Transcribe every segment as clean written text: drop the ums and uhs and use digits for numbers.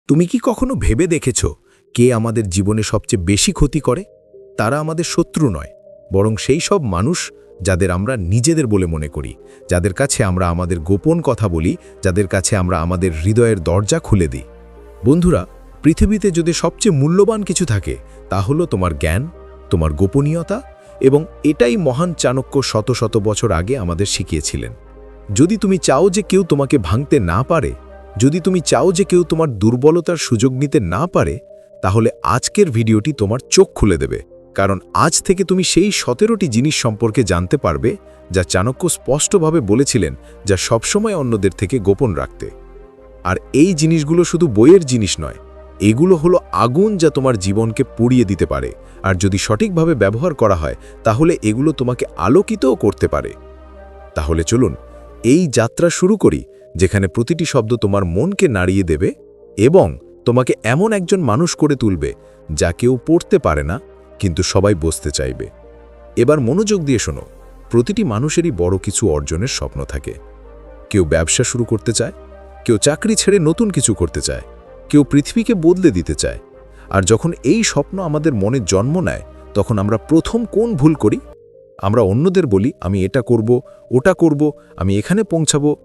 তুমি কি কখনো ভেবে দেখেছ কে আমাদের জীবনে সবচেয়ে বেশি ক্ষতি করে? তারা আমাদের শত্রু নয়, বরং সেই সব মানুষ যাদের আমরা নিজেদের বলে মনে করি, যাদের কাছে আমরা আমাদের গোপন কথা বলি, যাদের কাছে আমরা আমাদের হৃদয়ের দরজা খুলে দিই। বন্ধুরা, পৃথিবীতে যদি সবচেয়ে মূল্যবান কিছু থাকে তা হলো তোমার জ্ঞান, তোমার গোপনীয়তা, এবং এটাই মহান চাণক্য শত শত বছর আগে আমাদের শিখিয়েছিলেন। যদি তুমি চাও যে কেউ তোমাকে ভাঙতে না পারে, যদি তুমি চাও যে কেউ তোমার দুর্বলতার সুযোগ নিতে না পারে, তাহলে আজকের ভিডিওটি তোমার চোখ খুলে দেবে। কারণ আজ থেকে তুমি সেই 17টি জিনিস সম্পর্কে জানতে পারবে যা চাণক্য স্পষ্টভাবে বলেছিলেন, যা সবসময় অন্যদের থেকে গোপন রাখতে। আর এই জিনিসগুলো শুধু বইয়ের জিনিস নয়, এগুলো হলো আগুন যা তোমার জীবনকে পুড়িয়ে দিতে পারে, আর যদি সঠিকভাবে ব্যবহার করা হয় তাহলে এগুলো তোমাকে আলোকিতও করতে পারে। তাহলে চলুন এই যাত্রা শুরু করি, যেখানে প্রতিটি শব্দ তোমার মনকে নাড়িয়ে দেবে এবং তোমাকে এমন একজন মানুষ করে তুলবে যা কেউ পড়তে পারে না, কিন্তু সবাই বুঝতে চাইবে। এবার মনোযোগ দিয়ে শোনো। প্রতিটি মানুষেরই বড় কিছু অর্জনের স্বপ্ন থাকে। কেউ ব্যবসা শুরু করতে চায়, কেউ চাকরি ছেড়ে নতুন কিছু করতে চায়, কেউ পৃথিবীকে বদলে দিতে চায়। আর যখন এই স্বপ্ন আমাদের মনে জন্ম নেয়, তখন আমরা প্রথম কোন ভুল করি? আমরা অন্যদের বলি, আমি এটা করব, ওটা করব, আমি এখানে পৌঁছাবো।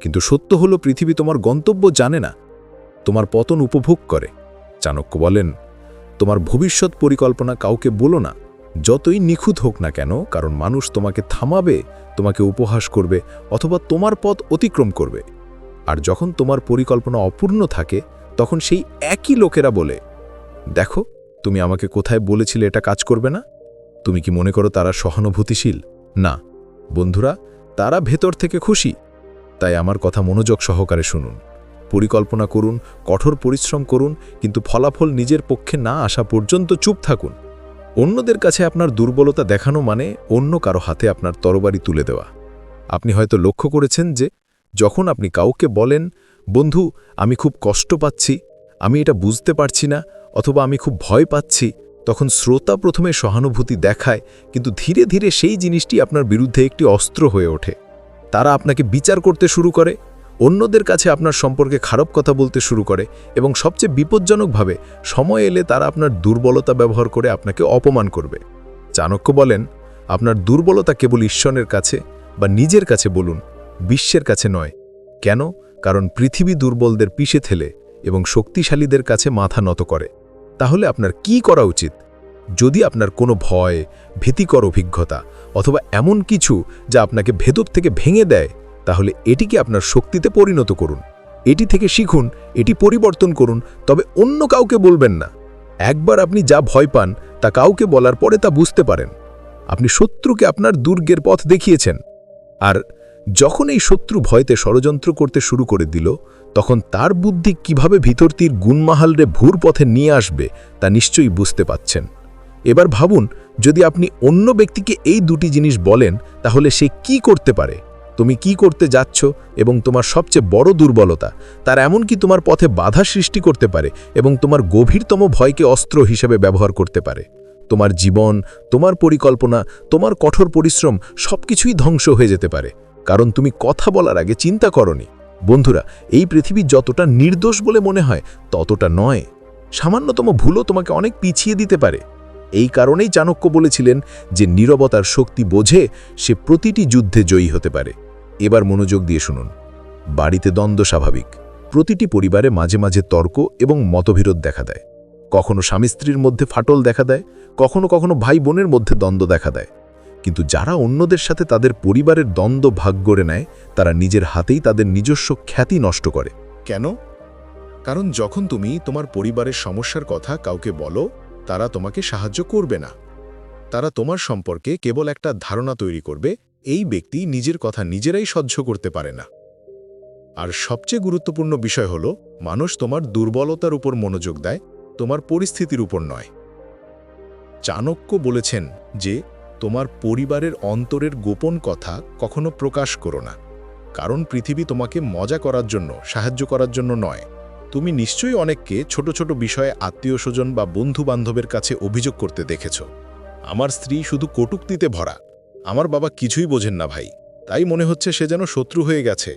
কিন্তু সত্য হলো পৃথিবী তোমার গন্তব্য জানে না, তোমার পতন উপভোগ করে। চাণক্য বলেন, তোমার ভবিষ্যৎ পরিকল্পনা কাউকে বলো না, যতই নিখুঁত হোক না কেন, কারণ মানুষ তোমাকে থামাবে, তোমাকে উপহাস করবে, অথবা তোমার পথ অতিক্রম করবে। আর যখন তোমার পরিকল্পনা অপূর্ণ থাকে, তখন সেই একই লোকেরা বলে, দেখো তুমি আমাকে কোথায় বলেছিলে এটা কাজ করবে না। তুমি কি মনে করো তারা সহানুভূতিশীল? না বন্ধুরা, তারা ভেতর থেকে খুশি। তাই আমার কথা মনোযোগ সহকারে শুনুন। পরিকল্পনা করুন, কঠোর পরিশ্রম করুন, কিন্তু ফলাফল নিজের পক্ষে না আসা পর্যন্ত চুপ থাকুন। অন্যদের কাছে আপনার দুর্বলতা দেখানো মানে অন্য কারো হাতে আপনার তরবারি তুলে দেওয়া। আপনি হয়তো লক্ষ্য করেছেন যে যখন আপনি কাউকে বলেন, বন্ধু আমি খুব কষ্ট পাচ্ছি, আমি এটা বুঝতে পারছি না, অথবা আমি খুব ভয় পাচ্ছি, তখন শ্রোতা প্রথমে সহানুভূতি দেখায়, কিন্তু ধীরে ধীরে সেই জিনিসটি আপনার বিরুদ্ধে একটি অস্ত্র হয়ে ওঠে। তারা আপনাকে বিচার করতে শুরু করে, অন্যদের কাছে আপনার সম্পর্কে খারাপ কথা বলতে শুরু করে, এবং সবচেয়ে বিপজ্জনকভাবে সময় এলে তারা আপনার দুর্বলতা ব্যবহার করে আপনাকে অপমান করবে। চাণক্য বলেন, আপনার দুর্বলতা কেবল ঈশ্বরের কাছে বা নিজের কাছে বলুন, বিশ্বের কাছে নয়। কেন? কারণ পৃথিবী দুর্বলদের পিষে ঠেলে এবং শক্তিশালীদের কাছে মাথা নত করে। তাহলে আপনার কি করা উচিত? যদি আপনার কোনো ভয়, ভীতিকর অভিজ্ঞতা অথবা এমন কিছু যা আপনাকে ভেতর থেকে ভেঙে দেয়, তাহলে এটিকে আপনার শক্তিতে পরিণত করুন। এটি থেকে শিখুন, এটি পরিবর্তন করুন, তবে অন্য কাউকে বলবেন না। একবার আপনি যা ভয় পান তা কাউকে বলার পরে তা বুঝতে পারেন। আপনি শত্রুকে আপনার দুর্গের পথ দেখিয়েছেন। আর যখন এই শত্রু ভয়তে ষড়যন্ত্র করতে শুরু করে দিল, তখন তার বুদ্ধি কিভাবে ভিতরটির গুণমাহালরে ভুর পথে নিয়ে আসবে তা নিশ্চয়ই বুঝতে পাচ্ছেন। এবার ভাবুন, যদি আপনি অন্য ব্যক্তিকে এই দুটি জিনিস বলেন, তাহলে সে কি করতে পারে? তুমি কি করতে যাচ্ছ এবং তোমার সবচেয়ে বড় দুর্বলতা, তার এমনকি তোমার পথে বাধা সৃষ্টি করতে পারে এবং তোমার গভীরতম ভয়কে অস্ত্র হিসেবে ব্যবহার করতে পারে। তোমার জীবন, তোমার পরিকল্পনা, তোমার কঠোর পরিশ্রম সবকিছুই ধ্বংস হয়ে যেতে পারে, কারণ তুমি কথা বলার আগে চিন্তা করনি। বন্ধুরা, এই পৃথিবী যতটা নির্দোষ বলে মনে হয় ততটা নয়। সামান্যতম ভুলও তোমাকে অনেক পিছিয়ে দিতে পারে। এই কারণেই চাণক্য বলেছিলেন যে নীরবতার শক্তি বোঝে সে প্রতিটি যুদ্ধে জয়ী হতে পারে। এবার মনোযোগ দিয়ে শুনুন। বাড়িতে দ্বন্দ্ব স্বাভাবিক। প্রতিটি পরিবারে মাঝে মাঝে তর্ক এবং মতবিরোধ দেখা দেয়। কখনো স্বামী স্ত্রীর মধ্যে ফাটল দেখা দেয়, কখনো কখনো ভাই বোনের মধ্যে দ্বন্দ্ব দেখা দেয়। কিন্তু যারা অন্যদের সাথে তাদের পরিবারের দ্বন্দ্ব ভাগ করে নেয়, তারা নিজের হাতেই তাদের নিজস্ব খ্যাতি নষ্ট করে। কেন? কারণ যখন তুমি তোমার পরিবারের সমস্যার কথা কাউকে বলো, তারা তোমাকে সাহায্য করবে না। তারা তোমার সম্পর্কে কেবল একটা ধারণা তৈরি করবে, এই ব্যক্তি নিজের কথা নিজেরাই সহ্য করতে পারে না। আর সবচেয়ে গুরুত্বপূর্ণ বিষয় হলো, মানুষ তোমার দুর্বলতার উপর মনোযোগ দেয়, তোমার পরিস্থিতির উপর নয়। চাণক্য বলেছেন যে তোমার পরিবারের অন্তরের গোপন কথা কখনো প্রকাশ করো না, কারণ পৃথিবী তোমাকে মজা করার জন্য, সাহায্য করার জন্য নয়। তুমি নিশ্চয়ই অনেককে ছোট ছোট বিষয়ে আত্মীয়-স্বজন বা বন্ধু-বান্ধবের কাছে অভিযোগ করতে দেখেছ। আমার স্ত্রী শুধু কটূক্তিতে ভরা, আমার বাবা কিছুই বোঝেন না ভাই, তাই মনে হচ্ছে সে যেন শত্রু হয়ে গেছে।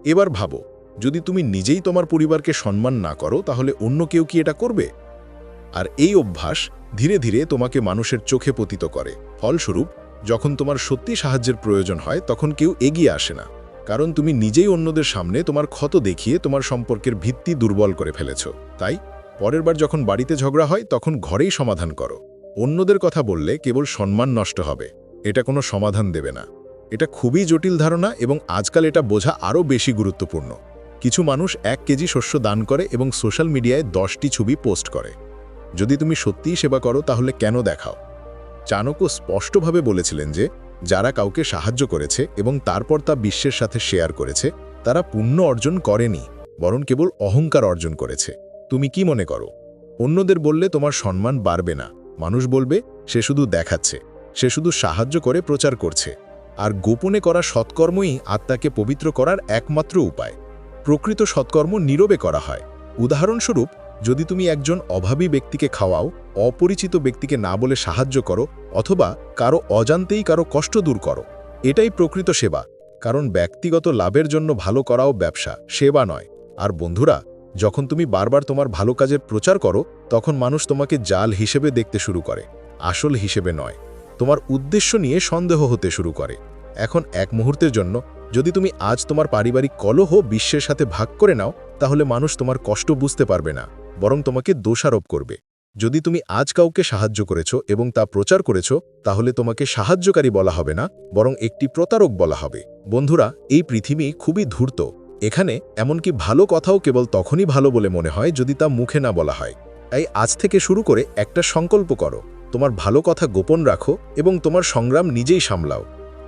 এবার ভাবো, যদি তুমি নিজেই তোমার পরিবারকে সম্মান না করো তাহলে অন্য কেউ কি এটা করবে? আর এই অভ্যাস ধীরে ধীরে তোমাকে মানুষের চোখে পতিত করে। ফলস্বরূপ যখন তোমার সত্যি সাহায্যের প্রয়োজন হয় তখন কেউ এগিয়ে আসে না, কারণ তুমি নিজেই অন্যদের সামনে তোমার ক্ষত দেখিয়ে তোমার সম্পর্কের ভিত্তি দুর্বল করে ফেলেছ। তাই পরের বার যখন বাড়িতে ঝগড়া হয় তখন ঘরেই সমাধান করো। অন্যদের কথা বললে কেবল সম্মান নষ্ট হবে, এটা কোনো সমাধান দেবে না। এটা খুবই জটিল ধারণা এবং আজকাল এটা বোঝা আরও বেশি গুরুত্বপূর্ণ। কিছু মানুষ 1 কেজি শস্য দান করে এবং সোশ্যাল মিডিয়ায় 10টি ছবি পোস্ট করে। যদি তুমি সত্যিই সেবা করো তাহলে কেন দেখাও? চাণক্য স্পষ্টভাবে বলেছিলেন যে যারা কাউকে সাহায্য করেছে এবং তারপর তা বিশ্বের সাথে শেয়ার করেছে তারা পুণ্য অর্জন করেনি, বরং কেবল অহংকার অর্জন করেছে। তুমি কি মনে করো? অন্যদের বললে তোমার সম্মান বাড়বে না। মানুষ বলবে সে শুধু দেখাচ্ছে, সে শুধু সাহায্য করে প্রচার করছে। আর গোপনে করা সৎকর্মই আত্মাকে পবিত্র করার একমাত্র উপায়। প্রকৃত সৎকর্ম নীরবে করা হয়। উদাহরণস্বরূপ, যদি তুমি একজন অভাবী ব্যক্তিকে খাওয়াও, অপরিচিত ব্যক্তিকে না বলে সাহায্য করো, অথবা কারো অজান্তেই কারো কষ্ট দূর করো, এটাই প্রকৃত সেবা। কারণ ব্যক্তিগত লাভের জন্য ভালো করাও ব্যবসা, সেবা নয়। আর বন্ধুরা, যখন তুমি বারবার তোমার ভালো কাজের প্রচার করো তখন মানুষ তোমাকে জাল হিসেবে দেখতে শুরু করে, আসল হিসেবে নয়। তোমার উদ্দেশ্য নিয়ে সন্দেহ হতে শুরু করে। এখন এক মুহূর্তের জন্য যদি তুমি আজ তোমার পারিবারিক কলহ বিশ্বের সাথে ভাগ করে নাও, তাহলে মানুষ তোমার কষ্ট বুঝতে পারবে না, বরং তোমাকে দোষারোপ করবে। যদি তুমি আজ কাউকে সাহায্য করেছো এবং তা প্রচার করেছো, তাহলে তোমাকে সাহায্যকারী বলা হবে না, বরং একটি প্রতারক বলা হবে। বন্ধুরা, এই পৃথিবী খুবই ধূর্ত। এখানে এমনকি ভালো কথাও কেবল তখনই ভালো বলে মনে হয় যদি তা মুখে না বলা হয়। তাই আজ থেকে শুরু করে একটা সংকল্প করো, তোমার ভালো কথা গোপন রাখো এবং তোমার সংগ্রাম নিজেই সামলাও।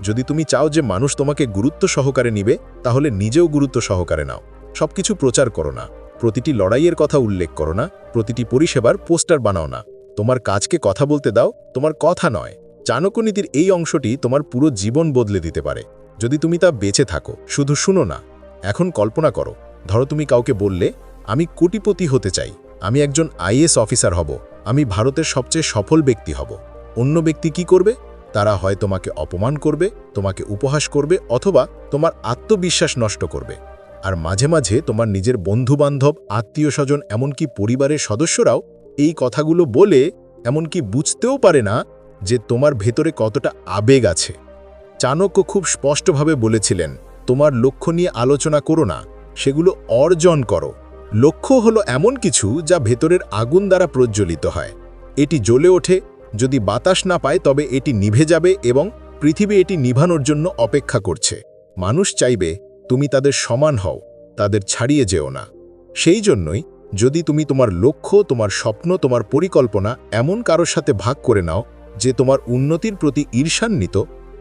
যদি তুমি চাও যে মানুষ তোমাকে গুরুত্ব সহকারে নিবে, তাহলে নিজেও গুরুত্ব সহকারে নাও। সবকিছু প্রচার করো না, প্রতিটি লড়াইয়ের কথা উল্লেখ করো না, প্রতিটি পরিষেবার পোস্টার বানাও না। তোমার কাজকে কথা বলতে দাও, তোমার কথা নয়। চাণক্য নীতির এই অংশটি তোমার পুরো জীবন বদলে দিতে পারে যদি তুমি তা বেঁচে থাকো। শুধু শুনো না, এখন কল্পনা করো। ধরো তুমি কাউকে বললে, আমি কোটিপতি হতে চাই, আমি একজন আইএএস অফিসার হব, আমি ভারতের সবচেয়ে সফল ব্যক্তি হব। অন্য ব্যক্তি কি করবে? তারা হয় তোমাকে অপমান করবে, তোমাকে উপহাস করবে, অথবা তোমার আত্মবিশ্বাস নষ্ট করবে। আর মাঝে মাঝে তোমার নিজের বন্ধুবান্ধব, আত্মীয়স্বজন, এমনকি পরিবারের সদস্যরাও এই কথাগুলো বলে এমনকি বুঝতেও পারে না যে তোমার ভেতরে কতটা আবেগ আছে। চাণক্য খুব স্পষ্টভাবে বলেছিলেন, তোমার লক্ষ্য নিয়ে আলোচনা করো না, সেগুলো অর্জন করো। লক্ষ্য হলো এমন কিছু যা ভেতরের আগুন দ্বারা প্রজ্বলিত হয়। এটি জ্বলে ওঠে, যদি বাতাস না পায় তবে এটি নিভে যাবে এবং পৃথিবী এটি নিভানোর জন্য অপেক্ষা করছে। মানুষ চাইবে তুমি তাদের সমান হও, তাদের ছাড়িয়ে যেও না। সেই জন্যই যদি তুমি তোমার লক্ষ্য, তোমার স্বপ্ন, তোমার পরিকল্পনা এমন কারোর সাথে ভাগ করে নাও যে তোমার উন্নতির প্রতি ঈর্ষান্বিত,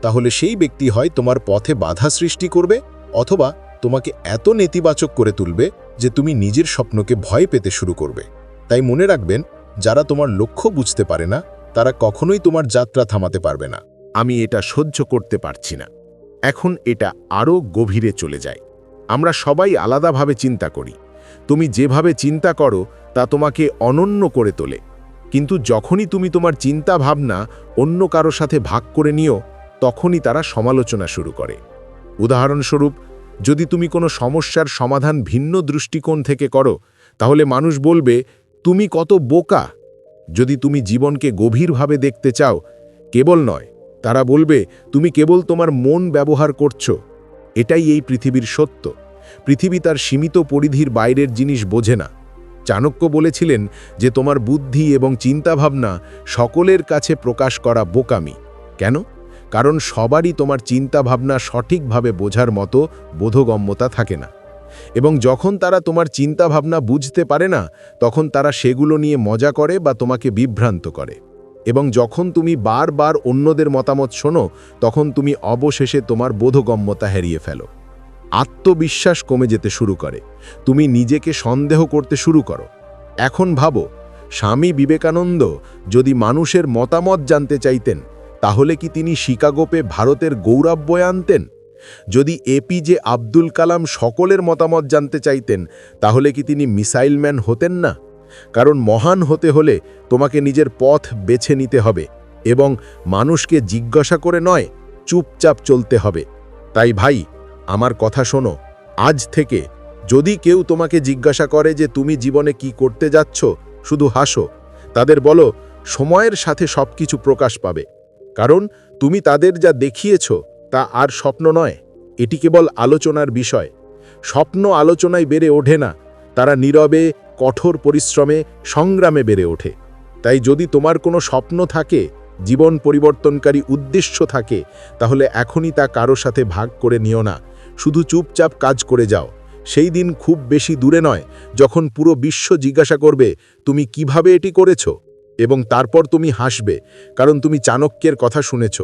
তাহলে সেই ব্যক্তি হয় তোমার পথে বাধা সৃষ্টি করবে, অথবা তোমাকে এত নেতিবাচক করে তুলবে যে তুমি নিজের স্বপ্নকে ভয় পেতে শুরু করবে। তাই মনে রাখবেন, যারা তোমার লক্ষ্য বুঝতে পারে না তারা কখনোই তোমার যাত্রা থামাতে পারবে না। আমি এটা সহ্য করতে পারছি না। এখন এটা আরও গভীরে চলে যায়। আমরা সবাই আলাদাভাবে চিন্তা করি। তুমি যেভাবে চিন্তা করো তা তোমাকে অনন্য করে তোলে। কিন্তু যখনই তুমি তোমার চিন্তা ভাবনা অন্য কারো সাথে ভাগ করে নিও, তখনই তারা সমালোচনা শুরু করে। উদাহরণস্বরূপ, যদি তুমি কোনো সমস্যার সমাধান ভিন্ন দৃষ্টিকোণ থেকে করো, তাহলে মানুষ বলবে তুমি কত বোকা। যদি তুমি জীবনকে গভীরভাবে দেখতে চাও, কেবল নয়, তারা বলবে তুমি কেবল তোমার মন ব্যবহার করছো। এটাই এই পৃথিবীর সত্য। পৃথিবী তার সীমিত পরিধির বাইরের জিনিস বোঝে না। চাণক্য বলেছিলেন যে তোমার বুদ্ধি এবং চিন্তাভাবনা সকলের কাছে প্রকাশ করা বোকামি। কেন? কারণ সবারই তোমার চিন্তাভাবনা সঠিকভাবে বোঝার মতো বোধগম্যতা থাকে না। এবং যখন তারা তোমার চিন্তাভাবনা বুঝতে পারে না, তখন তারা সেগুলো নিয়ে মজা করে বা তোমাকে বিভ্রান্ত করে। এবং যখন তুমি বারবার অন্যদের মতামত শোনো, তখন তুমি অবশেষে তোমার বোধগম্যতা হারিয়ে ফেলো। আত্মবিশ্বাস কমে যেতে শুরু করে, তুমি নিজেকে সন্দেহ করতে শুরু করো। এখন ভাবো, স্বামী বিবেকানন্দ যদি মানুষের মতামত জানতে চাইতেন, তাহলে কি তিনি শিকাগোতে ভারতের গৌরব বয়ে আনতেন? যদি এপিজে আব্দুল কালাম সকলের মতামত জানতে চাইতেন, তাহলে কি তিনি মিসাইলম্যান হতেন না? কারণ মহান হতে হলে তোমাকে নিজের পথ বেছে নিতে হবে এবং মানুষকে জিজ্ঞাসা করে নয়, চুপচাপ চলতে হবে। তাই ভাই, আমার কথা শোনো, আজ থেকে যদি কেউ তোমাকে জিজ্ঞাসা করে যে তুমি জীবনে কি করতে যাচ্ছ, শুধু হাসো। তাদের বলো, সময়ের সাথে সবকিছু প্রকাশ পাবে। কারণ তুমি তাদের যা দেখিয়েছ তা আর স্বপ্ন নয়, এটি কেবল আলোচনার বিষয়। স্বপ্ন আলোচনায় বেড়ে ওঠে না, তারা নীরবে, কঠোর পরিশ্রমে, সংগ্রামে বেড়ে ওঠে। তাই যদি তোমার কোনো স্বপ্ন থাকে, জীবন পরিবর্তনকারী উদ্দেশ্য থাকে, তাহলে এখনই তা কারো সাথে ভাগ করে নিও না। শুধু চুপচাপ কাজ করে যাও। সেই দিন খুব বেশি দূরে নয় যখন পুরো বিশ্ব জিজ্ঞাসা করবে তুমি কিভাবে এটি করেছ, এবং তারপর তুমি হাসবে, কারণ তুমি চাণক্যের কথা শুনেছ।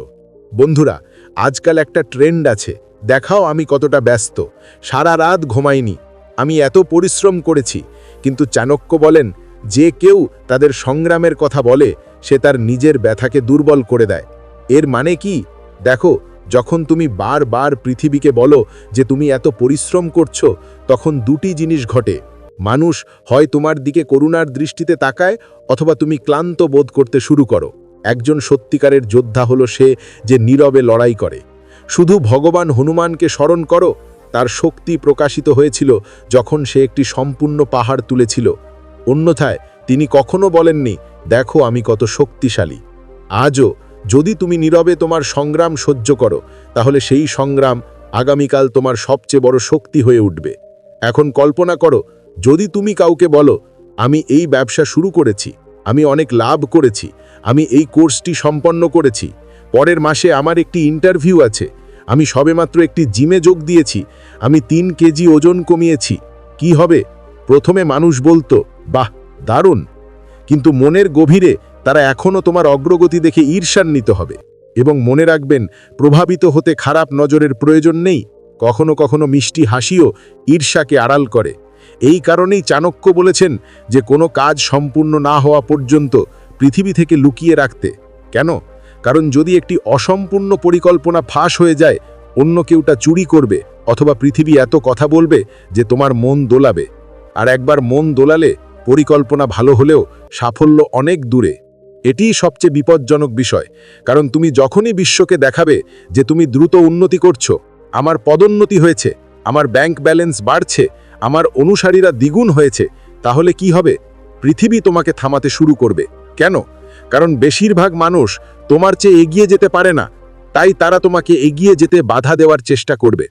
বন্ধুরা, আজকাল একটা ট্রেন্ড আছে, দেখাও আমি কতটা ব্যস্ত, সারা রাত ঘুমাইনি, আমি এত পরিশ্রম করেছি। কিন্তু চাণক্য বলেন, যে কেউ তাদের সংগ্রামের কথা বলে সে তার নিজের ব্যথাকে দুর্বল করে দেয়। এর মানে কি? দেখো, যখন তুমি বারবার পৃথিবীকে বলো যে তুমি এত পরিশ্রম করছো, তখন দুটি জিনিস ঘটে। মানুষ হয় তোমার দিকে করুণার দৃষ্টিতে তাকায়, অথবা তুমি ক্লান্ত বোধ করতে শুরু করো। একজন সত্যিকারের যোদ্ধা হলো সে যে নীরবে লড়াই করে। শুধু ভগবান হনুমানকে স্মরণ করো, তার শক্তি প্রকাশিত হয়েছিল যখন সে একটি সম্পূর্ণ পাহাড় তুলেছিল। অন্যথায় তিনি কখনো বলেননি, দেখো আমি কত শক্তিশালী। আজও যদি তুমি নীরবে তোমার সংগ্রাম সহ্য করো, তাহলে সেই সংগ্রাম আগামীকাল তোমার সবচেয়ে বড় শক্তি হয়ে উঠবে। এখন কল্পনা করো, যদি তুমি কাউকে বলো, আমি এই ব্যবসা শুরু করেছি, আমি অনেক লাভ করেছি, আমি এই কোর্সটি সম্পন্ন করেছি, পরের মাসে আমার একটি ইন্টারভিউ আছে, আমি সবেমাত্র একটি জিমে যোগ দিয়েছি, আমি 3 কেজি ওজন কমিয়েছি, কি হবে? প্রথমে মানুষ বলতো, বাহ, দারুণ। কিন্তু মনের গভীরে তারা এখনও তোমার অগ্রগতি দেখে ঈর্ষান্বিত হবে। এবং মনে রাখবেন, প্রভাবিত হতে খারাপ নজরের প্রয়োজন নেই। কখনো কখনো মিষ্টি হাসিও ঈর্ষাকে আড়াল করে। এই কারণেই চাণক্য বলেছেন যে কোনো কাজ সম্পূর্ণ না হওয়া পর্যন্ত পৃথিবী থেকে লুকিয়ে রাখতে। কেন? কারণ যদি একটি অসম্পূর্ণ পরিকল্পনা ফাঁস হয়ে যায়, অন্য কেউটা চুরি করবে, অথবা পৃথিবী এত কথা বলবে যে তোমার মন দোলাবে। আর একবার মন দোলালে পরিকল্পনা ভালো হলেও সাফল্য অনেক দূরে। এটিই সবচেয়ে বিপজ্জনক বিষয়। কারণ তুমি যখনই বিশ্বকে দেখাবে যে তুমি দ্রুত উন্নতি করছো, আমার পদোন্নতি হয়েছে, আমার ব্যাংক ব্যালেন্স বাড়ছে, আমার অনুসারীরা দ্বিগুণ হয়েছে, তাহলে কি হবে? পৃথিবী তোমাকে থামাতে শুরু করবে। কেন? কারণ বেশিরভাগ মানুষ তোমার চেয়ে এগিয়ে যেতে পারে না, তাই তারা তোমাকে এগিয়ে যেতে বাধা দেওয়ার চেষ্টা করবে।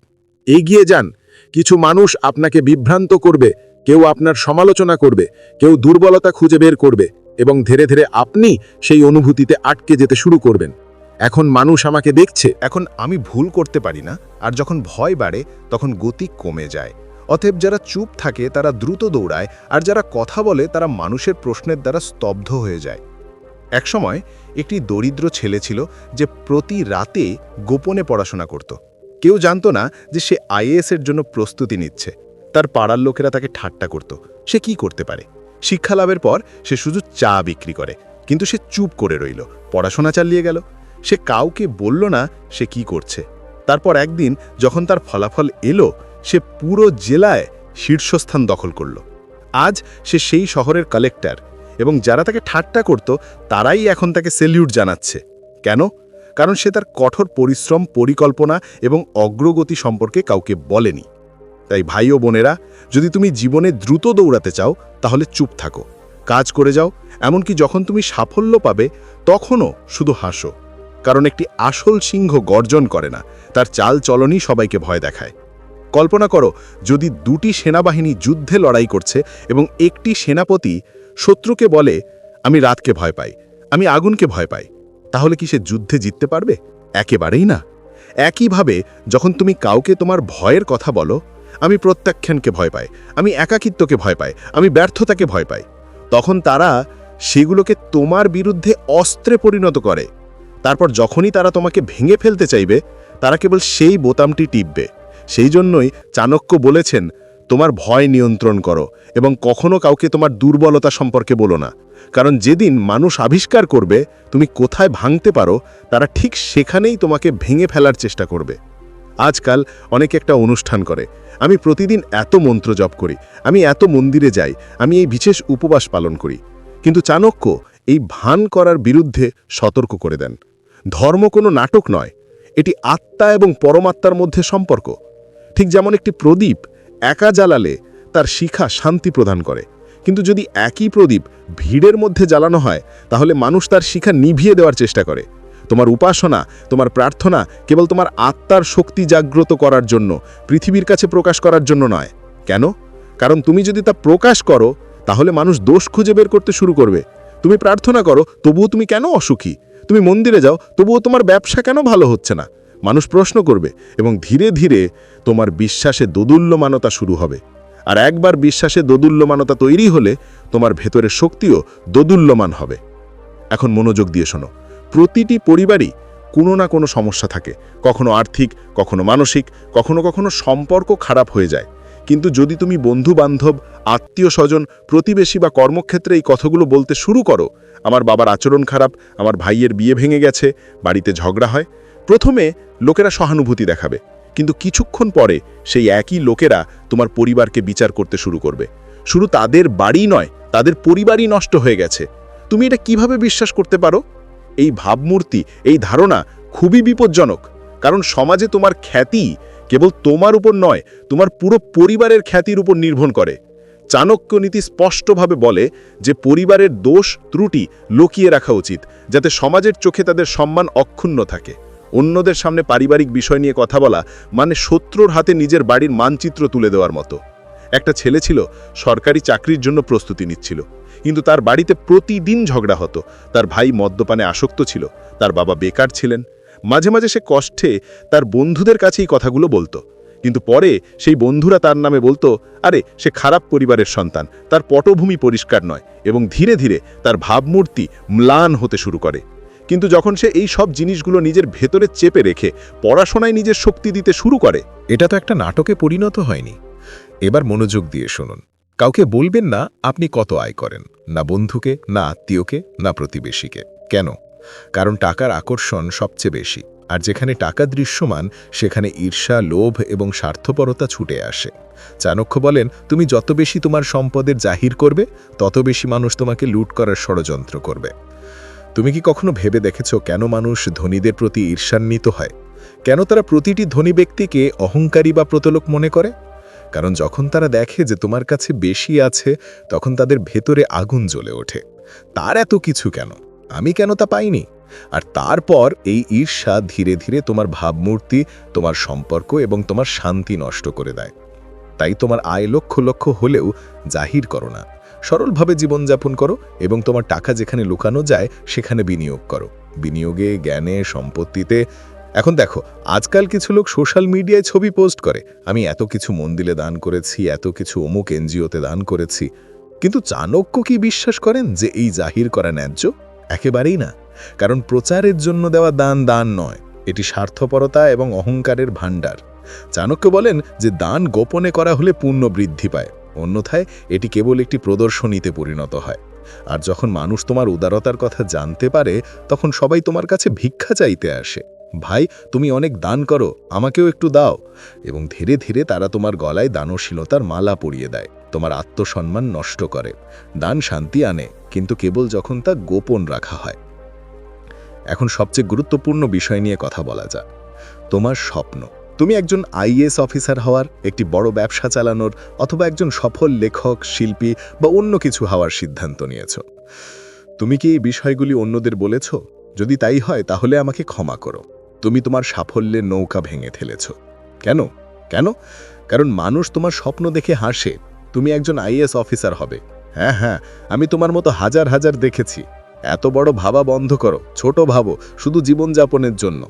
এগিয়ে যান। কিছু মানুষ আপনাকে বিভ্রান্ত করবে, কেউ আপনার সমালোচনা করবে, কেউ দুর্বলতা খুঁজে বের করবে, এবং ধীরে ধীরে আপনি সেই অনুভূতিতে আটকে যেতে শুরু করবেন। এখন মানুষ আমাকে দেখছে, এখন আমি ভুল করতে পারি না। আর যখন ভয় বাড়ে তখন গতি কমে যায়। অতএব যারা চুপ থাকে তারা দ্রুত দৌড়ায়, আর যারা কথা বলে তারা মানুষের প্রশ্নের দ্বারা স্তব্ধ হয়ে যায়। একসময় একটি দরিদ্র ছেলে ছিল যে প্রতি রাতে গোপনে পড়াশোনা করত। কেউ জানতো না যে সে আইএএস-এর জন্য প্রস্তুতি নিচ্ছে। তার পাড়ার লোকেরা তাকে ঠাট্টা করত। সে কি করতে পারে? শিক্ষা লাভের পর সে শুধু চা বিক্রি করে, কিন্তু সে চুপ করে রইল, পড়াশোনা চালিয়ে গেল। সে কাউকে বলল না সে কি করছে। তারপর একদিন যখন তার ফলাফল এলো, সে পুরো জেলায় শীর্ষস্থান দখল করল। আজ সে সেই শহরের কালেক্টর, এবং যারা তাকে ঠাট্টা করত তারাই এখন তাকে সেলিউট জানাচ্ছে। কেন? কারণ সে তার কঠোর পরিশ্রম, পরিকল্পনা এবং অগ্রগতি সম্পর্কে কাউকে বলেনি। তাই ভাই ও বোনেরা, যদি তুমি জীবনে দ্রুত দৌড়াতে চাও, তাহলে চুপ থাকো, কাজ করে যাও। এমনকি যখন তুমি সাফল্য পাবে তখনও শুধু হাসো। কারণ একটি আসল সিংহ গর্জন করে না, তার চাল চলনই সবাইকে ভয় দেখায়। কল্পনা করো, যদি 2টি সেনাবাহিনী যুদ্ধে লড়াই করছে এবং একটি সেনাপতি শত্রুকে বলে, আমি রাতকে ভয় পাই, আমি আগুনকে ভয় পাই, তাহলে কি সে যুদ্ধে জিততে পারবে? একেবারেই না। একইভাবে যখন তুমি কাউকে তোমার ভয়ের কথা বলো, আমি প্রত্যাখ্যানকে ভয় পাই, আমি একাকিত্বকে ভয় পাই, আমি ব্যর্থতাকে ভয় পাই, তখন তারা সেগুলোকে তোমার বিরুদ্ধে অস্ত্রে পরিণত করে। তারপর যখনই তারা তোমাকে ভেঙে ফেলতে চাইবে, তারা কেবল সেই বোতামটি টিপবে। সেই জন্যই চাণক্য বলেছেন, তোমার ভয় নিয়ন্ত্রণ করো এবং কখনো কাউকে তোমার দুর্বলতা সম্পর্কে বলো না। কারণ যেদিন মানুষ আবিষ্কার করবে তুমি কোথায় ভাঙতে পারো, তারা ঠিক সেখানেই তোমাকে ভেঙে ফেলার চেষ্টা করবে। আজকাল অনেকে একটা অনুষ্ঠান করে, আমি প্রতিদিন এত মন্ত্র জপ করি, আমি এত মন্দিরে যাই, আমি এই বিশেষ উপবাস পালন করি। কিন্তু চাণক্য এই ভান করার বিরুদ্ধে সতর্ক করে দেন। ধর্ম কোনো নাটক নয়, এটি আত্মা এবং পরমাত্মার মধ্যে সম্পর্ক। ঠিক যেমন একটি প্রদীপ একা জ্বালালে তার শিখা শান্তি প্রদান করে, কিন্তু যদি একই প্রদীপ ভিড়ের মধ্যে জ্বালানো হয় তাহলে মানুষ তার শিখা নিভিয়ে দেওয়ার চেষ্টা করে। তোমার উপাসনা, তোমার প্রার্থনা কেবল তোমার আত্মার শক্তি জাগ্রত করার জন্য, পৃথিবীর কাছে প্রকাশ করার জন্য নয়। কেন? কারণ তুমি যদি তা প্রকাশ করো তাহলে মানুষ দোষ খুঁজে বের করতে শুরু করবে। তুমি প্রার্থনা করো, তবুও তুমি কেন অসুখী? তুমি মন্দিরে যাও, তবুও তোমার ব্যবসা কেন ভালো হচ্ছে না? মানুষ প্রশ্ন করবে এবং ধীরে ধীরে তোমার বিশ্বাসে দোদুল্যমানতা শুরু হবে। আর একবার বিশ্বাসে দোদুল্যমানতা তৈরি হলে তোমার ভেতরের শক্তিও দোদুল্যমান হবে। এখন মনোযোগ দিয়ে শোনো, প্রতিটি পরিবারই কোনো না কোনো সমস্যা থাকে, কখনো আর্থিক, কখনো মানসিক, কখনো কখনো সম্পর্ক খারাপ হয়ে যায়। কিন্তু যদি তুমি বন্ধু বান্ধব, আত্মীয় স্বজন, প্রতিবেশী বা কর্মক্ষেত্রে এই কথাগুলো বলতে শুরু করো, আমার বাবার আচরণ খারাপ, আমার ভাইয়ের বিয়ে ভেঙে গেছে, বাড়িতে ঝগড়া হয়, প্রথমে লোকেরা সহানুভূতি দেখাবে, কিন্তু কিছুক্ষণ পরে সেই একই লোকেরা তোমার পরিবারকে বিচার করতে শুরু করবে। শুধু তাদের বাড়ি নয়, তাদের পরিবারই নষ্ট হয়ে গেছে। তুমি এটা কিভাবে বিশ্বাস করতে পারো? এই ভাবমূর্তি, এই ধারণা খুবই বিপজ্জনক, কারণ সমাজে তোমার খ্যাতি কেবল তোমার উপর নয়, তোমার পুরো পরিবারের খ্যাতির উপর নির্ভর করে। চাণক্য নীতি স্পষ্টভাবে বলে যে পরিবারের দোষ ত্রুটি লুকিয়ে রাখা উচিত, যাতে সমাজের চোখে তাদের সম্মান অক্ষুণ্ণ থাকে। অন্যদের সামনে পারিবারিক বিষয় নিয়ে কথা বলা মানে শত্রুর হাতে নিজের বাড়ির মানচিত্র তুলে দেওয়ার মতো। একটা ছেলে ছিল, সরকারি চাকরির জন্য প্রস্তুতি নিচ্ছিল, কিন্তু তার বাড়িতে প্রতিদিন ঝগড়া হতো। তার ভাই মদ্যপানে আসক্ত ছিল, তার বাবা বেকার ছিলেন। মাঝে মাঝে সে কষ্টে তার বন্ধুদের কাছেই কথাগুলো বলতো, কিন্তু পরে সেই বন্ধুরা তার নামে বলতো, আরে সে খারাপ পরিবারের সন্তান, তার পটভূমি পরিষ্কার নয়, এবং ধীরে ধীরে তার ভাবমূর্তি ম্লান হতে শুরু করে। কিন্তু যখন সে এই সব জিনিসগুলো নিজের ভেতরে চেপে রেখে পড়াশোনায় নিজের শক্তি দিতে শুরু করে, এটা তো একটা নাটকে পরিণত হয়নি। এবার মনোযোগ দিয়ে শুনুন। কাউকে বলবেন না আপনি কত আয় করেন, না বন্ধুকে, না আত্মীয়কে, না প্রতিবেশীকে। কেন? কারণ টাকার আকর্ষণ সবচেয়ে বেশি, আর যেখানে টাকা দৃশ্যমান সেখানে ঈর্ষা, লোভ এবং স্বার্থপরতা ছুটে আসে। চাণক্য বলেন, তুমি যত বেশি তোমার সম্পদের জাহির করবে, তত বেশি মানুষ তোমাকে লুট করার ষড়যন্ত্র করবে। তুমি কি কখনো ভেবে দেখেছো কেন মানুষ ধনীদের প্রতি ঈর্ষান্বিত হয়? কেন তারা প্রতিটি ধনী ব্যক্তিকে অহংকারী বা প্রতলোক মনে করে? কারণ যখন তারা দেখে যে তোমার কাছে বেশি আছে, তখন তাদের ভেতরে আগুন জ্বলে ওঠে। তার এত কিছু কেন, আমি কেন তা পাইনি? আর তারপর এই ঈর্ষা ধীরে ধীরে তোমার ভাবমূর্তি, তোমার সম্পর্ক এবং তোমার শান্তি নষ্ট করে দেয়। তাই তোমার আয় লক্ষ লক্ষ হলেও জাহির করো না। সরলভাবে জীবনযাপন করো এবং তোমার টাকা যেখানে লুকানো যায় সেখানে বিনিয়োগ করো। বিনিয়োগে, জ্ঞানে, সম্পত্তিতে। এখন দেখো, আজকাল কিছু লোক সোশ্যাল মিডিয়ায় ছবি পোস্ট করে, আমি এত কিছু মন্দিরে দান করেছি, এত কিছু অমুক এনজিওতে দান করেছি। কিন্তু চাণক্য কি বিশ্বাস করেন যে এই জাহির করা ন্যায্য? একেবারেই না। কারণ প্রচারের জন্য দেওয়া দান দান নয়, এটি স্বার্থপরতা এবং অহংকারের ভাণ্ডার। চাণক্য বলেন যে দান গোপনে করা হলে পুণ্য বৃদ্ধি পায়, অন্যথায় এটি কেবল একটি প্রদর্শনীতে পরিণত হয়। আর যখন মানুষ তোমার উদারতার কথা জানতে পারে, তখন সবাই তোমার কাছে ভিক্ষা চাইতে আসে। ভাই, তুমি অনেক দান করো, আমাকেও একটু দাও। এবং ধীরে ধীরে তারা তোমার গলায় দানশীলতার মালা পরিয়ে দেয়, তোমার আত্মসম্মান নষ্ট করে। দান শান্তি আনে, কিন্তু কেবল যখন তা গোপন রাখা হয়। এখন সবচেয়ে গুরুত্বপূর্ণ বিষয় নিয়ে কথা বলা যাক, তোমার স্বপ্ন। তুমি একজন আইএএস অফিসার হওয়ার, একটি বড় ব্যবসা চালানোর, অথবা একজন সফল লেখক, শিল্পী বা অন্য কিছু হওয়ার সিদ্ধান্ত নিয়েছ। তুমি কি এই বিষয়গুলি অন্যদের বলেছ? যদি তাই হয় তাহলে আমাকে ক্ষমা করো। তুমি তোমার সাফল্যের নৌকা ভেঙে ফেলেছ। কেন? কেন? কারণ মানুষ তোমার স্বপ্ন দেখে হাসে, তুমি একজন আইএএস অফিসার হবে। হ্যাঁ হ্যাঁ, আমি তোমার মতো হাজার হাজার দেখেছি। এত বড় ভাবা বন্ধ করো, ছোট ভাবো, শুধু জীবনযাপনের জন্য।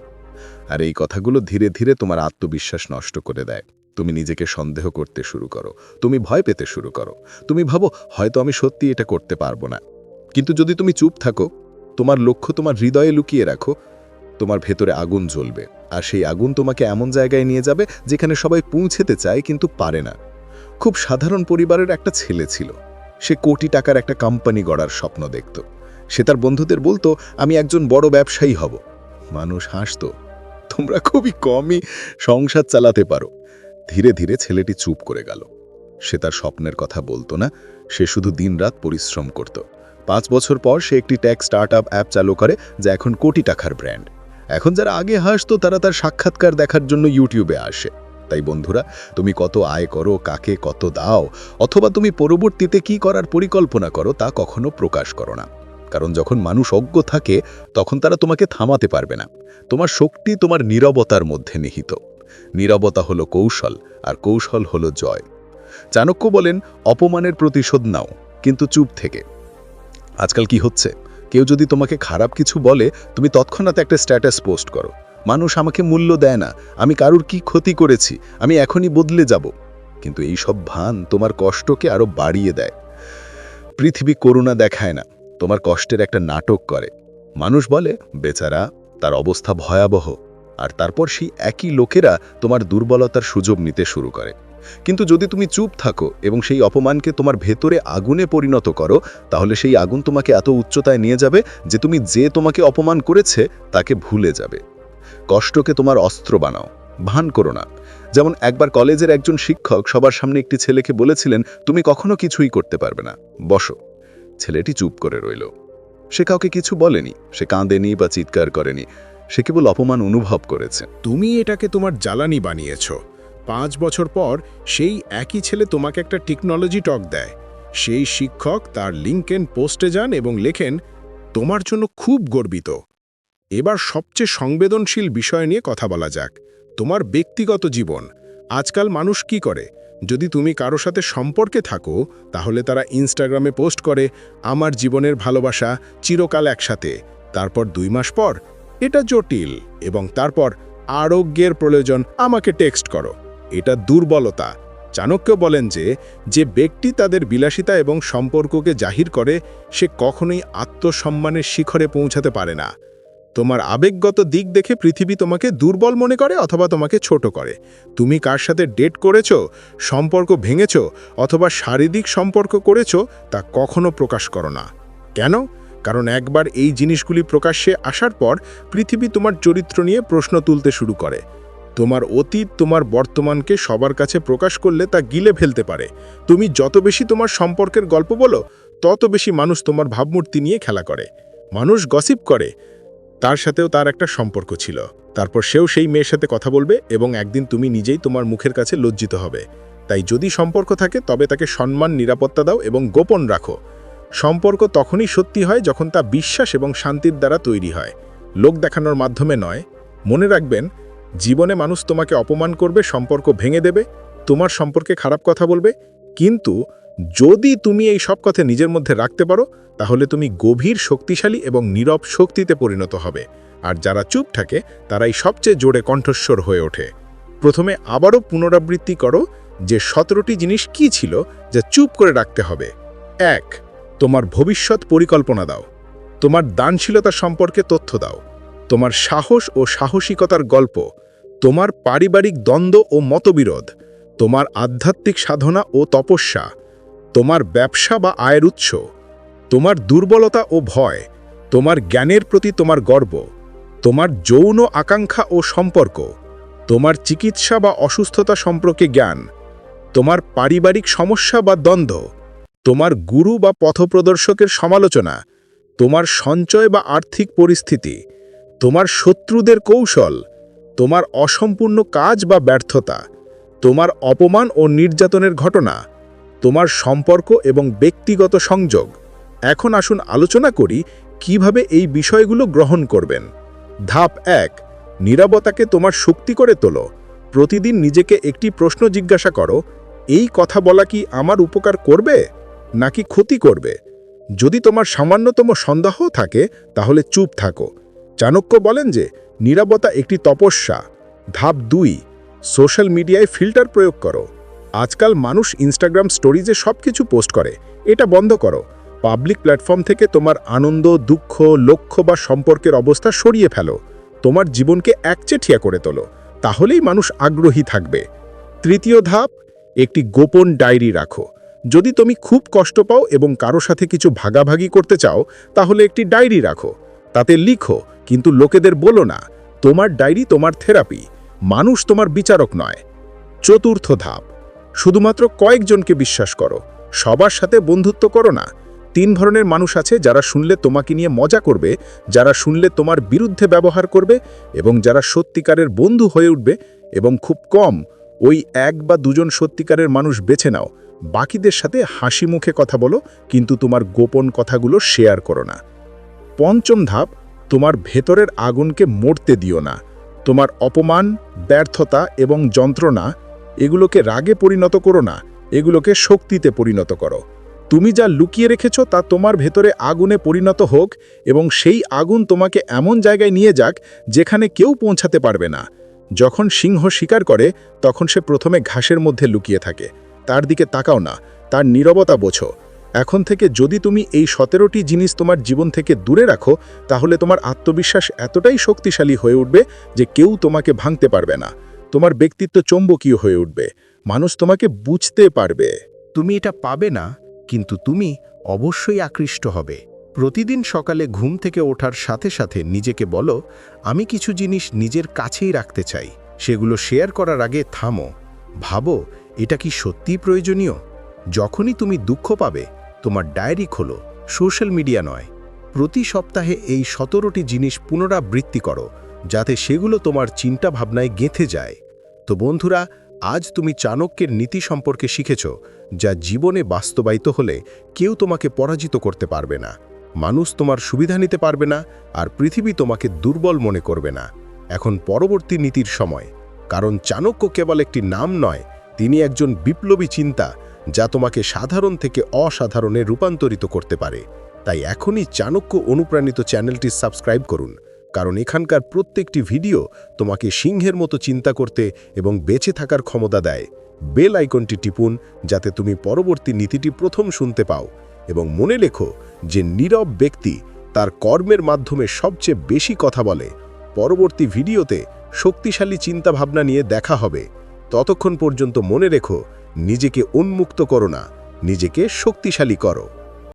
আর এই কথাগুলো ধীরে ধীরে তোমার আত্মবিশ্বাস নষ্ট করে দেয়। তুমি নিজেকে সন্দেহ করতে শুরু করো, তুমি ভয় পেতে শুরু করো। তুমি ভাবো, হয়তো আমি সত্যি এটা করতে পারবো না। কিন্তু যদি তুমি চুপ থাকো, তোমার লক্ষ্য তোমার হৃদয়ে লুকিয়ে রাখো, তোমার ভেতরে আগুন জ্বলবে। আর সেই আগুন তোমাকে এমন জায়গায় নিয়ে যাবে যেখানে সবাই পৌঁছেতে চায় কিন্তু পারে না। খুব সাধারণ পরিবারের একটা ছেলে ছিল। সে কোটি টাকার একটা কোম্পানি গড়ার স্বপ্ন দেখত। সে তার বন্ধুদের বলতো, আমি একজন বড় ব্যবসায়ী হব। মানুষ হাসত, তোমরা খুবই কমই সংসার চালাতে পারো। ধীরে ধীরে ছেলেটি চুপ করে গেল। সে তার স্বপ্নের কথা বলতো না, সে শুধু দিনরাত পরিশ্রম করত। 5 বছর পর সে একটি টেক স্টার্টআপ অ্যাপ চালু করে, যা এখন কোটি টাকার ব্র্যান্ড। এখন যারা আগে হাসতো তারা তার সাক্ষাৎকার দেখার জন্য ইউটিউবে আসে। তাই বন্ধুরা, তুমি কত আয় করো, কাকে কত দাও, অথবা তুমি পরবর্তীতে কি করার পরিকল্পনা করো তা কখনো প্রকাশ করো না। কারণ যখন মানুষ অজ্ঞ থাকে তখন তারা তোমাকে থামাতে পারবে না। তোমার শক্তি তোমার নীরবতার মধ্যে নিহিত। নীরবতা হলো কৌশল, আর কৌশল হলো জয়। চাণক্য বলেন, অপমানের প্রতিশোধ নাও, কিন্তু চুপ থেকে। আজকাল কি হচ্ছে, কেউ যদি তোমাকে খারাপ কিছু বলে, তুমি তৎক্ষণাৎ একটা স্ট্যাটাস পোস্ট করো, মানুষ আমাকে মূল্য দেয় না, আমি কারুর কি ক্ষতি করেছি, আমি এখনই বদলে যাব। কিন্তু এই সব ভান তোমার কষ্টকে আরো বাড়িয়ে দেয়। পৃথিবী করুণা দেখায় না, তোমার কষ্টের একটা নাটক করে। মানুষ বলে, বেচারা, তার অবস্থা ভয়াবহ, আর তারপর সেই একই লোকেরা তোমার দুর্বলতার সুযোগ নিতে শুরু করে। কিন্তু যদি তুমি চুপ থাকো এবং সেই অপমানকে তোমার ভেতরে আগুনে পরিণত করো, তাহলে সেই আগুন তোমাকে এত উচ্চতায় নিয়ে যাবে যে তুমি যে তোমাকে অপমান করেছে তাকে ভুলে যাবে। কষ্টকে তোমার অস্ত্র বানাও, ভান করো না। যেমন একবার কলেজের একজন শিক্ষক সবার সামনে একটি ছেলেকে বলেছিলেন, তুমি কখনো কিছুই করতে পারবে না, বসো। ছেলেটি চুপ করে রইল। সে কাউকে কিছু বলেনি, সে কাঁদেনি বা চিৎকার করেনি, সে কেবল অপমান অনুভব করেছে। তুমি এটাকে তোমার জ্বালানি বানিয়েছ। 5 বছর পর সেই একই ছেলে তোমাকে একটা টেকনোলজি টক দেয়। সেই শিক্ষক তার লিঙ্কডইন পোস্টে যান এবং লেখেন, তোমার জন্য খুব গর্বিত। এবার সবচেয়ে সংবেদনশীল বিষয় নিয়ে কথা বলা যাক, তোমার ব্যক্তিগত জীবন। আজকাল মানুষ কি করে, যদি তুমি কারো সাথে সম্পর্কে থাকো তাহলে তারা ইনস্টাগ্রামে পোস্ট করে, আমার জীবনের ভালোবাসা, চিরকাল একসাথে। তারপর 2 মাস পর, এটা জটিল, এবং তারপর আরোগ্যের প্রয়োজন, আমাকে টেক্সট করো। এটা দুর্বলতা। চাণক্য বলেন যে যে ব্যক্তি তাদের বিলাসিতা এবং সম্পর্ককে জাহির করে সে কখনোই আত্মসম্মানের শিখরে পৌঁছাতে পারে না। তোমার আবেগগত দিক দেখে পৃথিবী তোমাকে দুর্বল মনে করে অথবা তোমাকে ছোট করে। তুমি কার সাথে ডেট করেছো, সম্পর্ক ভেঙেছো অথবা শারীরিক সম্পর্ক করেছো তা কখনো প্রকাশ করো না। কেন? কারণ একবার এই জিনিসগুলি প্রকাশ্যে আসার পর পৃথিবী তোমার চরিত্র নিয়ে প্রশ্ন তুলতে শুরু করে। তোমার অতীত তোমার বর্তমানকে সবার কাছে প্রকাশ করলে তা গিলে ফেলতে পারে। তুমি যত বেশি তোমার সম্পর্কের গল্প বলো, তত বেশি মানুষ তোমার ভাবমূর্তি নিয়ে খেলা করে। মানুষ গসিপ করে, তার সাথেও তার একটা সম্পর্ক ছিল, তারপর সেও সেই মেয়ের সাথে কথা বলবে এবং একদিন তুমি নিজেই তোমার মুখের কাছে লজ্জিত হবে। তাই যদি সম্পর্ক থাকে তবে তাকে সম্মান, নিরাপত্তা দাও এবং গোপন রাখো। সম্পর্ক তখনই সত্যি হয় যখন তা বিশ্বাস এবং শান্তির দ্বারা তৈরি হয়, লোক দেখানোর মাধ্যমে নয়। মনে রাখবেন, জীবনে মানুষ তোমাকে অপমান করবে, সম্পর্ক ভেঙে দেবে, তোমার সম্পর্কে খারাপ কথা বলবে, কিন্তু যদি তুমি এই সব কথা নিজের মধ্যে রাখতে পারো তাহলে তুমি গভীর, শক্তিশালী এবং নীরব শক্তিতে পরিণত হবে। আর যারা চুপ থাকে তারাই সবচেয়ে জোরে কণ্ঠস্বর হয়ে ওঠে। প্রথমে আবারও পুনরাবৃত্তি করো যে 17টি জিনিস কি ছিল যা চুপ করে রাখতে হবে। 1. তোমার ভবিষ্যৎ পরিকল্পনা দাও। তোমার দানশীলতা সম্পর্কে তথ্য দাও। তোমার সাহস ও সাহসিকতার গল্প। তোমার পারিবারিক দ্বন্দ্ব ও মতবিরোধ। তোমার আধ্যাত্মিক সাধনা ও তপস্যা। তোমার ব্যবসা বা আয়ের উৎস। তোমার দুর্বলতা ও ভয়। তোমার জ্ঞানের প্রতি তোমার গর্ব। তোমার যৌন আকাঙ্ক্ষা ও সম্পর্ক। তোমার চিকিৎসা বা অসুস্থতা সম্পর্কে জ্ঞান। তোমার পারিবারিক সমস্যা বা দ্বন্দ্ব। তোমার গুরু বা পথপ্রদর্শকের সমালোচনা। তোমার সঞ্চয় বা আর্থিক পরিস্থিতি। তোমার শত্রুদের কৌশল। তোমার অসম্পূর্ণ কাজ বা ব্যর্থতা। তোমার অপমান ও নির্যাতনের ঘটনা। তোমার সম্পর্ক এবং ব্যক্তিগত সংযোগ। এখন আসুন আলোচনা করি কিভাবে এই বিষয়গুলো গ্রহণ করবেন। ধাপ 1. নীরবতাকে তোমার শক্তি করে তোলো। প্রতিদিন নিজেকে একটি প্রশ্ন জিজ্ঞাসা করো, এই কথা বলা কি আমার উপকার করবে নাকি ক্ষতি করবে? যদি তোমার সামান্যতম সন্দেহ থাকে তাহলে চুপ থাকো। চাণক্য বলেন যে নীরবতা একটি তপস্যা। ধাপ 2. সোশ্যাল মিডিয়ায় ফিল্টার প্রয়োগ করো। আজকাল মানুষ ইনস্টাগ্রাম স্টোরিজে সবকিছু পোস্ট করে, এটা বন্ধ করো। পাবলিক প্ল্যাটফর্ম থেকে তোমার আনন্দ, দুঃখ, লক্ষ্য বা সম্পর্কের অবস্থা সরিয়ে ফেলো। তোমার জীবনকে একচেটিয়া করে তোলো, তাহলেই মানুষ আগ্রহী থাকবে। 3য় ধাপ, একটি গোপন ডায়েরি রাখো। যদি তুমি খুব কষ্ট পাও এবং কারো সাথে কিছু ভাগাভাগি করতে চাও তাহলে একটি ডায়েরি রাখো, তাতে লিখো, কিন্তু লোকেদের বলো না। তোমার ডায়েরি তোমার থেরাপি, মানুষ তোমার বিচারক নয়। 4র্থ ধাপ, শুধুমাত্র কয়েকজনকে বিশ্বাস করো, সবার সাথে বন্ধুত্ব করো না। 3 ধরনের মানুষ আছে, যারা শুনলে তোমাকে নিয়ে মজা করবে, যারা শুনলে তোমার বিরুদ্ধে ব্যবহার করবে এবং যারা সত্যিকারের বন্ধু হয়ে উঠবে, এবং খুব কম ওই 1 বা 2 জন সত্যিকারের মানুষ বেছে নাও, বাকিদের সাথে হাসি মুখে কথা বলো, কিন্তু তোমার গোপন কথাগুলো শেয়ার করো না। 5ম ধাপ, তোমার ভেতরের আগুনকে মরতে দিও না। তোমার অপমান, ব্যর্থতা এবং যন্ত্রণা এগুলোকে রাগে পরিণত করো না, এগুলোকে শক্তিতে পরিণত করো। তুমি যা লুকিয়ে রেখেছ তা তোমার ভেতরে আগুনে পরিণত হোক, এবং সেই আগুন তোমাকে এমন জায়গায় নিয়ে যাক যেখানে কেউ পৌঁছাতে পারবে না। যখন সিংহ শিকার করে তখন সে প্রথমে ঘাসের মধ্যে লুকিয়ে থাকে। তার দিকে তাকাও না, তার নীরবতা বোঝো। এখন থেকে যদি তুমি এই 17টি জিনিস তোমার জীবন থেকে দূরে রাখো, তাহলে তোমার আত্মবিশ্বাস এতটাই শক্তিশালী হয়ে উঠবে যে কেউ তোমাকে ভাঙতে পারবে না। তোমার ব্যক্তিত্ব চৌম্বকীয় হয়ে উঠবে, মানুষ তোমাকে বুঝতে পারবে। তুমি এটা পাবে না, কিন্তু তুমি অবশ্যই আকৃষ্ট হবে। প্রতিদিন সকালে ঘুম থেকে ওঠার সাথে সাথে নিজেকে বলো, আমি কিছু জিনিস নিজের কাছেই রাখতে চাই। সেগুলো শেয়ার করার আগে থামো, ভাবো এটা কি সত্যিই প্রয়োজনীয়। যখনই তুমি দুঃখ পাবে, তোমার ডায়েরি খোলো, সোশ্যাল মিডিয়া নয়। প্রতি সপ্তাহে এই 17টি জিনিস পুনরাবৃত্তি করো, যাতে সেগুলো তোমার চিন্তা ভাবনায় গেঁথে যায়। তো বন্ধুরা, আজ তুমি চাণক্যের নীতি সম্পর্কে শিখেছ, যা জীবনে বাস্তবায়িত হলে কেউ তোমাকে পরাজিত করতে পারবে না, মানুষ তোমার সুবিধা নিতে পারবে না, আর পৃথিবী তোমাকে দুর্বল মনে করবে না। এখন পরবর্তী নীতির সময়, কারণ চাণক্য কেবল একটি নাম নয়, তিনি একজন বিপ্লবী চিন্তা যা তোমাকে সাধারণ থেকে অসাধারণে রূপান্তরিত করতে পারে। তাই এখনই চাণক্য অনুপ্রাণিত চ্যানেলটি সাবস্ক্রাইব করুন, কারণ এখানকার প্রত্যেকটি ভিডিও তোমাকে সিংহের মতো চিন্তা করতে এবং বেঁচে থাকার ক্ষমতা দেয়। বেল আইকনটি টিপুন যাতে তুমি পরবর্তী নীতিটি প্রথম শুনতে পাও, এবং মনে লেখো যে নীরব ব্যক্তি তার কর্মের মাধ্যমে সবচেয়ে বেশি কথা বলে। পরবর্তী ভিডিওতে শক্তিশালী চিন্তাভাবনা নিয়ে দেখা হবে। ততক্ষণ পর্যন্ত মনে রেখো, নিজেকে উন্মুক্ত করো না, নিজেকে শক্তিশালী করো।